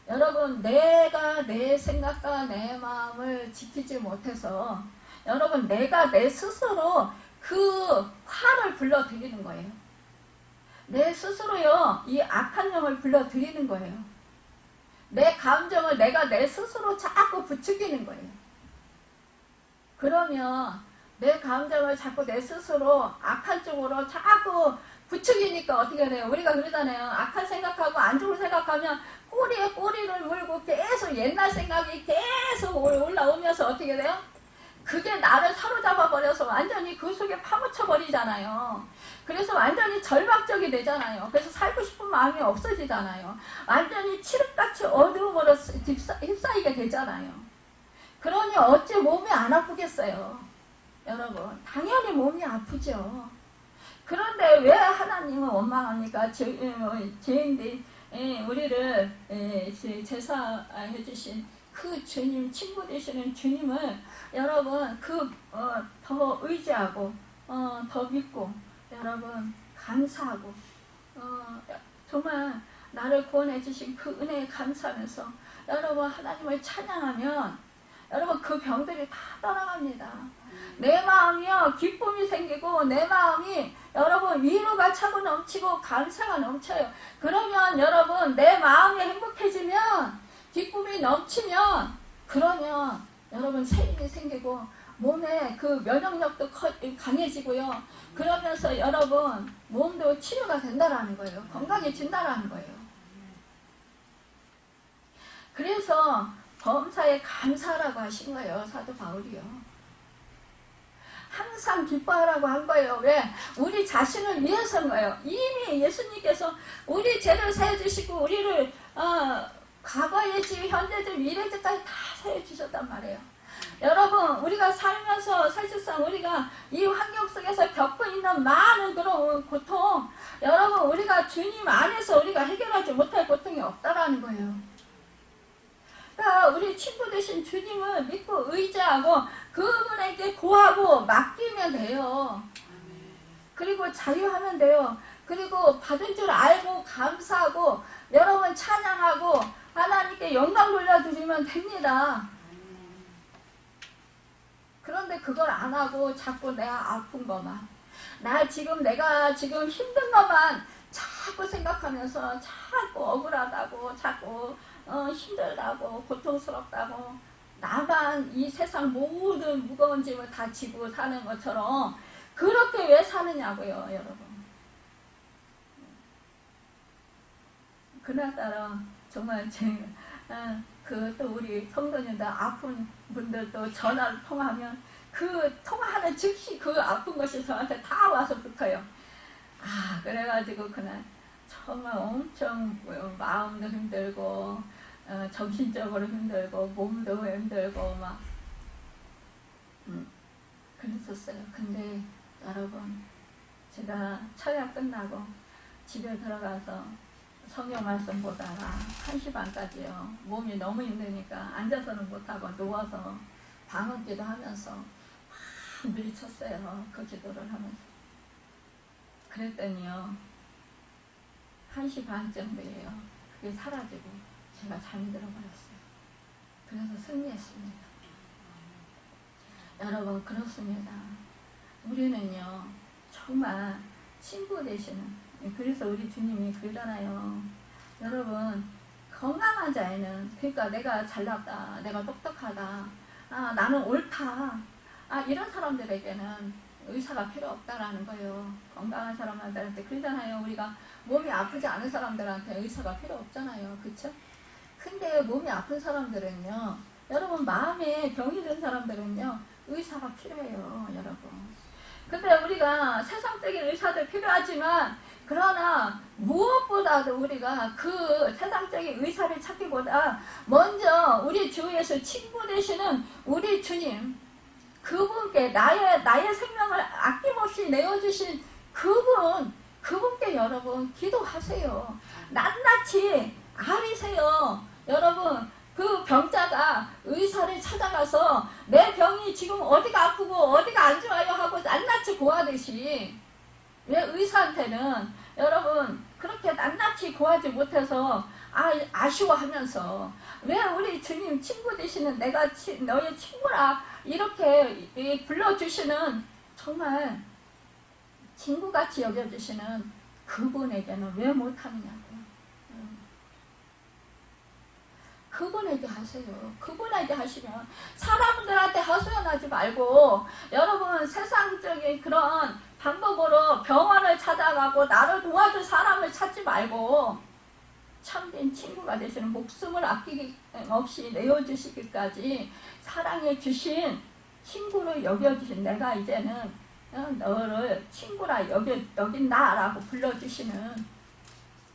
여러분 내가 내 생각과 내 마음을 지키지 못해서 여러분 내가 내 스스로 그 화를 불러들이는 거예요. 내 스스로요 이 악한 영을 불러들이는 거예요. 내 감정을 내가 내 스스로 자꾸 부추기는 거예요. 그러면 내 감정을 자꾸 내 스스로 악한 쪽으로 자꾸 부추기니까 어떻게 돼요? 우리가 그러잖아요. 악한 생각하고 안 좋은 생각하면 꼬리에 꼬리를 물고 계속 옛날 생각이 계속 올라오면서 어떻게 돼요? 그게 나를 사로잡아 버려서 완전히 그 속에 파묻혀 버리잖아요. 그래서 완전히 절박적이 되잖아요. 그래서 살고 싶은 마음이 없어지잖아요. 완전히 칠흑같이 어두움으로 휩싸이게 되잖아요. 그러니 어째 몸이 안 아프겠어요? 여러분 당연히 몸이 아프죠. 그런데 왜 하나님은 원망합니까? 죄인들 우리를 제사해 주신 그 주님, 친구 되시는 주님을 여러분 더 의지하고 더 믿고 여러분 감사하고 정말 나를 구원해 주신 그 은혜에 감사하면서 여러분 하나님을 찬양하면 여러분 그 병들이 다 떠나갑니다. 내 마음이요 기쁨이 생기고 내 마음이 여러분 위로가 차고 넘치고 감사가 넘쳐요. 그러면 여러분 내 마음이 행복해지면 기쁨이 넘치면 그러면 여러분 새 힘이 생기고 몸에 그 면역력도 강해지고요. 그러면서 여러분 몸도 치료가 된다라는 거예요. 건강해진다라는 거예요. 그래서 범사에 감사라고 하신 거예요. 사도 바울이요. 항상 기뻐하라고 한 거예요. 왜? 우리 자신을 위해서인 거예요. 이미 예수님께서 우리 죄를 사해주시고 우리를 과거의 죄, 현재 죄, 미래 죄까지 다 사해주셨단 말이에요. 여러분 우리가 살면서 사실상 우리가 이 환경 속에서 겪고 있는 많은 그런 고통 여러분 우리가 주님 안에서 우리가 해결하지 못할 고통이 없다라는 거예요. 그러니까 우리 친구 되신 주님을 믿고 의지하고 그분에게 구하고 맡기면 돼요. 그리고 자유하면 돼요. 그리고 받은 줄 알고 감사하고 여러분 찬양하고 하나님께 영광 돌려드리면 됩니다. 그런데 그걸 안 하고 자꾸 내가 아픈 것만 내가 지금 힘든 것만 자꾸 생각하면서 자꾸 억울하다고 자꾸 힘들다고 고통스럽다고 나만 이 세상 모든 무거운 짐을 다 지고 사는 것처럼 그렇게 왜 사느냐고요 여러분. 그날따라 정말 또 우리 성도님들 아픈 분들도 전화를 통하면 그 통화하는 즉시 그 아픈 것이 저한테 다 와서 붙어요. 그래가지고 그날 정말 엄청 마음도 힘들고 정신적으로 힘들고 몸도 힘들고 막 그랬었어요. 근데 여러분 제가 철야 끝나고 집에 들어가서 성경 말씀 보다가 1시 반까지요. 몸이 너무 힘드니까 앉아서는 못하고 누워서 방언기도 하면서 막 밀쳤어요. 그 기도를 하면서. 그랬더니요. 1시 반쯤이에요. 그게 사라지고 제가 잠이 들어버렸어요. 그래서 승리했습니다. 여러분 그렇습니다. 우리는요. 정말 친구 되시는 그래서 우리 주님이 그러잖아요. 여러분 건강한 자에는 그러니까 내가 잘났다. 내가 똑똑하다. 나는 옳다. 이런 사람들에게는 의사가 필요 없다라는 거예요. 건강한 사람들한테 그러잖아요. 우리가 몸이 아프지 않은 사람들한테 의사가 필요 없잖아요. 그쵸? 근데 몸이 아픈 사람들은요. 여러분 마음에 병이 든 사람들은요. 의사가 필요해요. 여러분. 근데 우리가 세상적인 의사도 필요하지만 그러나 무엇보다도 우리가 그 세상적인 의사를 찾기보다 먼저 우리 주 예수 친구 되시는 우리 주님 그분께 나의 생명을 아낌없이 내어주신 그분께 여러분 기도하세요. 낱낱이 아리세요. 여러분 그 병자가 의사를 찾아가서 내 병이 지금 어디가 아프고 어디가 안 좋아요 하고 낱낱이 고하듯이 왜 의사한테는 여러분 그렇게 낱낱이 구하지 못해서 아쉬워하면서 왜 우리 주님 친구 되시는 내가 너의 친구라 이렇게 불러주시는 정말 친구같이 여겨주시는 그분에게는 왜 못하느냐고요. 그분에게 하세요. 그분에게 하시면 사람들한테 하소연하지 말고 여러분 세상적인 그런 방법으로 병원을 찾아가고 나를 도와줄 사람을 찾지 말고 참된 친구가 되시는 목숨을 아끼기 없이 내어주시기까지 사랑해 주신 친구를 여겨주신 내가 이제는 너를 친구라 여긴다라고 불러주시는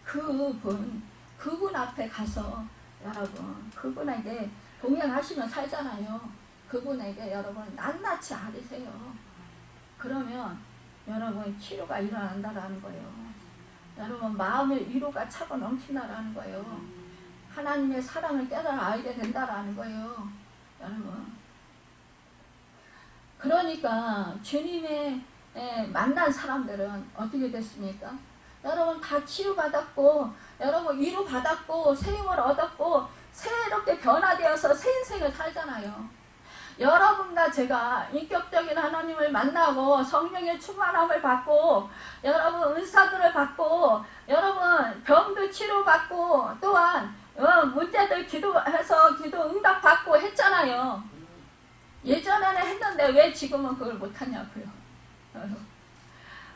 그분 앞에 가서 여러분 그분에게 동행하시며 살잖아요. 그분에게 여러분 낱낱이 아뢰세요. 그러면 여러분 치료가 일어난다라는 거예요. 여러분 마음의 위로가 차고 넘친다라는 거예요. 하나님의 사랑을 깨달아 알게 된다라는 거예요. 여러분 그러니까 주님의 만난 사람들은 어떻게 됐습니까? 여러분 다 치유받았고 여러분 위로받았고 새힘을 얻었고 새롭게 변화되어서 새 인생을 살잖아요. 여러분과 제가 인격적인 하나님을 만나고 성령의 충만함을 받고 여러분 은사들을 받고 여러분 병도 치료받고 또한 문제들 기도해서 기도 응답받고 했잖아요. 예전에는 했는데 왜 지금은 그걸 못하냐고요.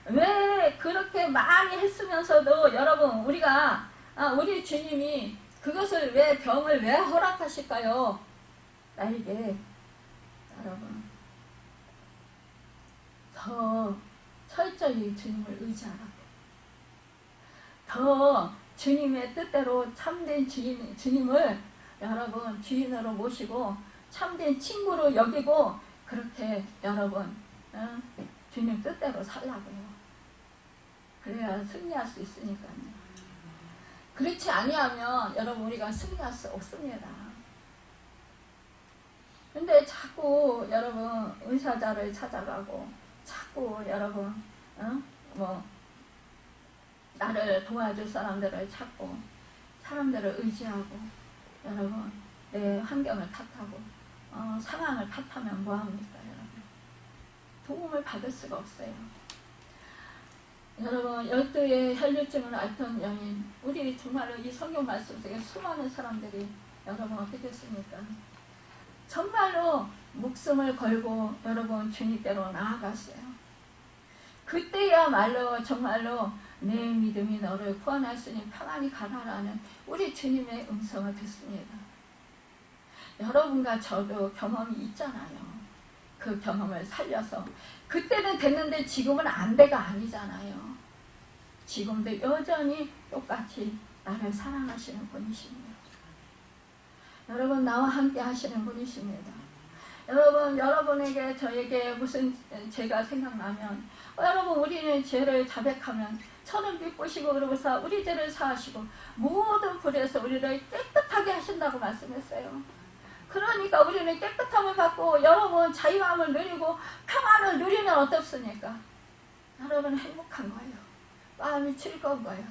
왜 그렇게 많이 했으면서도 여러분 우리 주님이 그것을 왜 병을 왜 허락하실까요? 나에게 여러분 더 철저히 주님을 의지하라고 더 주님의 뜻대로 참된 주님을 여러분 주인으로 모시고 참된 친구로 여기고 그렇게 여러분 주님 뜻대로 살라고요. 그래야 승리할 수 있으니까요. 그렇지 아니하면 여러분 우리가 승리할 수 없습니다. 근데 자꾸 여러분 의사자를 찾아가고 자꾸 여러분 나를 도와줄 사람들을 찾고 사람들을 의지하고 여러분 내 환경을 탓하고 상황을 탓하면 뭐합니까 여러분? 도움을 받을 수가 없어요. 여러분 12의 혈류증을 앓던 여인 우리 정말로 이 성경 말씀 속에 수많은 사람들이 여러분 어떻게 했습니까? 정말로 목숨을 걸고 여러분 주님께로 나아갔어요. 그때야말로 정말로 내 믿음이 너를 구원하시니 평안히 가라라는 우리 주님의 음성을 듣습니다. 여러분과 저도 경험이 있잖아요. 그 경험을 살려서 그때는 됐는데 지금은 안 돼가 아니잖아요. 지금도 여전히 똑같이 나를 사랑하시는 분이십니다. 여러분 나와 함께 하시는 분이십니다. 여러분 여러분에게 저에게 무슨 죄가 생각나면 여러분 우리는 죄를 자백하면 저는 비쁘시고 그러고서 우리 죄를 사하시고 모든 불에서 우리를 깨끗하게 하신다고 말씀했어요. 그러니까 우리는 깨끗함을 받고 여러분 자유함을 누리고 평안을 누리면 어떻습니까? 여러분 행복한 거예요. 마음이 즐거운 거예요.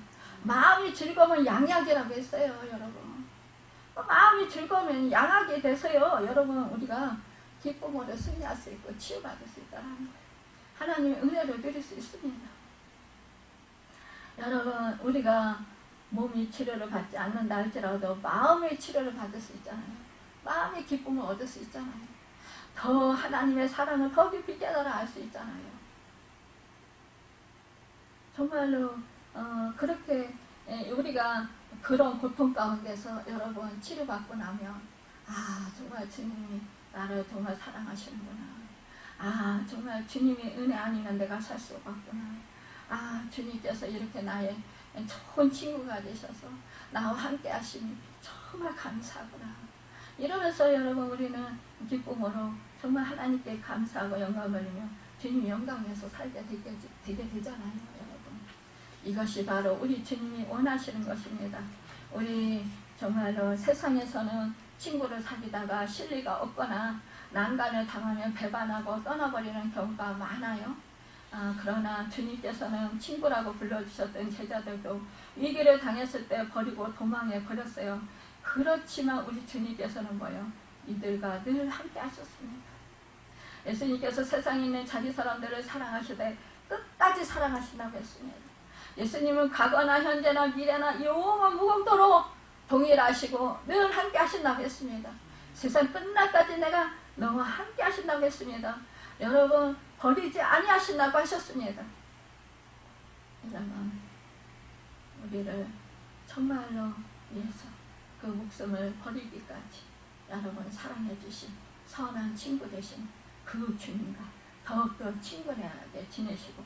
마음이 즐거우면 양약이라고 했어요. 여러분 마음이 즐거우면 양약이 돼서요. 여러분 우리가 기쁨으로 승리할 수 있고 치유받을 수 있다는 거예요. 하나님의 은혜를 누릴 수 있습니다. 여러분 우리가 몸이 치료를 받지 않는다 할지라도 마음의 치료를 받을 수 있잖아요. 마음의 기쁨을 얻을 수 있잖아요. 더 하나님의 사랑을 더 깊이 깨달아 알 수 있잖아요. 정말로 그렇게 우리가 그런 고통 가운데서 여러분 치료받고 나면 정말 주님이 나를 정말 사랑하시는구나. 정말 주님의 은혜 아니면 내가 살 수가 없구나. 주님께서 이렇게 나의 좋은 친구가 되셔서 나와 함께 하시니 정말 감사하구나. 이러면서 여러분 우리는 기쁨으로 정말 하나님께 감사하고 영광을 돌리며 주님 영광에서 살게 되게 되잖아요. 여러분 이것이 바로 우리 주님이 원하시는 것입니다. 우리 정말로 세상에서는 친구를 사귀다가 실리가 없거나 난간을 당하면 배반하고 떠나버리는 경우가 많아요. 그러나 주님께서는 친구라고 불러주셨던 제자들도 위기를 당했을 때 버리고 도망해 버렸어요. 그렇지만 우리 주님께서는 뭐예요? 이들과 늘 함께 하셨습니다. 예수님께서 세상에 있는 자기 사람들을 사랑하시되 끝까지 사랑하신다고 했습니다. 예수님은 과거나 현재나 미래나 영원 무궁토록 동일하시고 늘 함께 하신다고 했습니다. 세상 끝날까지 내가 너와 함께 하신다고 했습니다. 여러분 버리지 아니하신다고 하셨습니다. 여러분 우리를 정말로 위해서 그 목숨을 버리기까지 여러분 사랑해 주신 선한 친구 되신 그 주님과 더욱더 친근하게 지내시고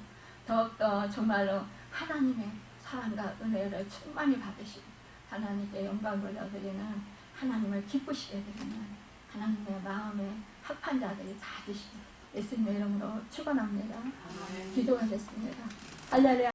더욱더 정말로 하나님의 사랑과 은혜를 충만히 받으시고 하나님께 영광 돌려드리는 하나님을 기쁘시게 되는 하나님의 마음의 합판자들이 다 되시고 예수님의 이름으로 축원합니다. 기도하겠습니다. 할렐루야.